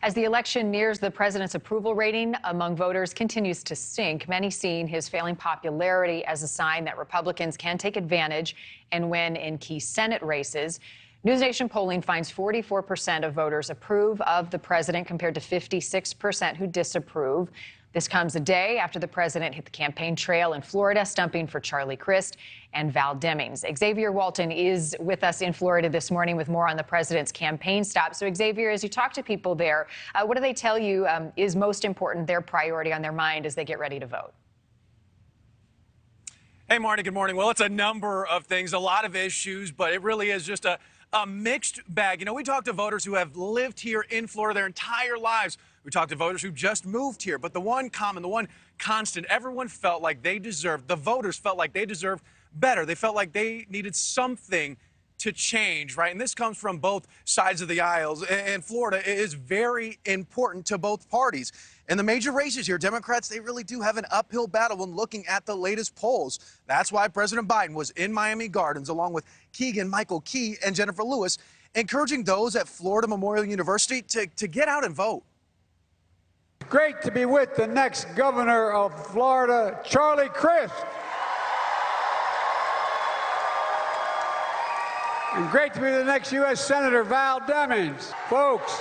As the election nears, the president's approval rating among voters continues to sink, many seeing his failing popularity as a sign that Republicans can take advantage and win in key Senate races. NewsNation polling finds 44% of voters approve of the president compared to 56% who disapprove. This comes a day after the president hit the campaign trail in Florida, stumping for Charlie Crist and Val Demings. Xavier Walton is with us in Florida this morning with more on the president's campaign stop. So, Xavier, as you talk to people there, what do they tell you is most important, their priority on their mind as they get ready to vote? Hey, Marni, good morning. Well, it's a number of things, a lot of issues, but it really is just a mixed bag. You know, we talked to voters who have lived here in Florida their entire lives. We talked to voters who just moved here. But the one common, the one constant, everyone felt like they deserved, the voters felt like they deserved better. They felt like they needed something to change, right? And this comes from both sides of the aisles. And Florida is very important to both parties. In the major races here, Democrats, they really do have an uphill battle when looking at the latest polls. That's why President Biden was in Miami Gardens along with Keegan Michael Key and Jennifer Lewis, encouraging those at Florida Memorial University to get out and vote. Great to be with the next governor of Florida, Charlie Crist. And great to be the next U.S. Senator, Val Demings. Folks,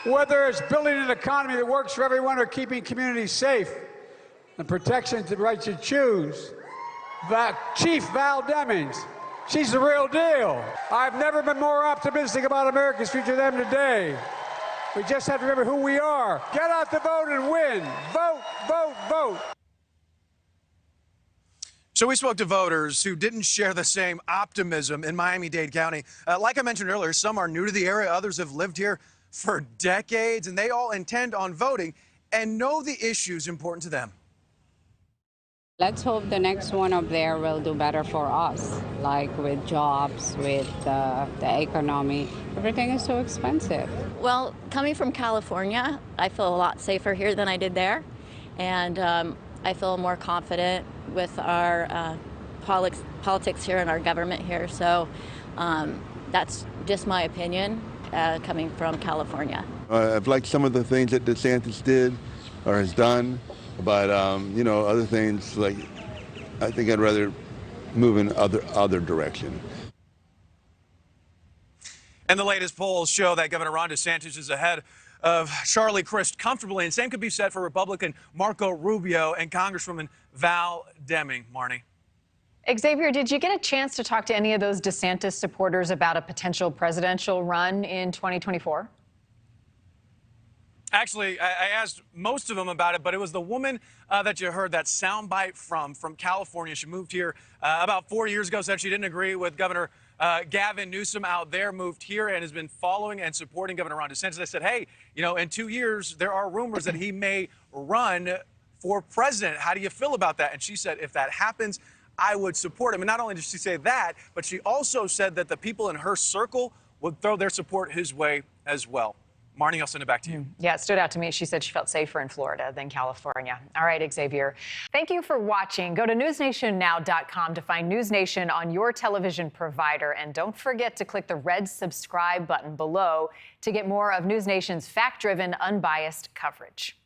whether it's building an economy that works for everyone or keeping communities safe and protection to the right to choose, Chief Val Demings, she's the real deal. I've never been more optimistic about America's future than today. We just have to remember who we are. Get out the vote and win. Vote, vote, vote. So we spoke to voters who didn't share the same optimism in Miami-Dade County. Like I mentioned earlier, some are new to the area, others have lived here for decades, and they all intend on voting and know the issues important to them. Let's hope the next one up there will do better for us, like with jobs, with the economy. Everything is so expensive. Well, coming from California, I feel a lot safer here than I did there. And I feel more confident with our politics here and our government here. So that's just my opinion coming from California. I've liked some of the things that DeSantis did or has done. But, you know, other things, like, I think I'd rather move in other direction. And the latest polls show that Governor Ron DeSantis is ahead of Charlie Crist comfortably. And same could be said for Republican Marco Rubio and Congresswoman Val Demings. Marni. Xavier, did you get a chance to talk to any of those DeSantis supporters about a potential presidential run in 2024? Actually, I asked most of them about it, but it was the woman that you heard that soundbite from California. She moved here about 4 years ago, said she didn't agree with Governor Gavin Newsom out there, moved here and has been following and supporting Governor Ron DeSantis. I said, hey, you know, in 2 years, there are rumors that he may run for president. How do you feel about that? And she said, if that happens, I would support him. And not only did she say that, but she also said that the people in her circle would throw their support his way as well. Marni, I'll send it back to you. Yeah, it stood out to me. She said she felt safer in Florida than California. All right, Xavier. Thank you for watching. Go to newsnationnow.com to find NewsNation on your television provider. And don't forget to click the red subscribe button below to get more of NewsNation's fact-driven, unbiased coverage.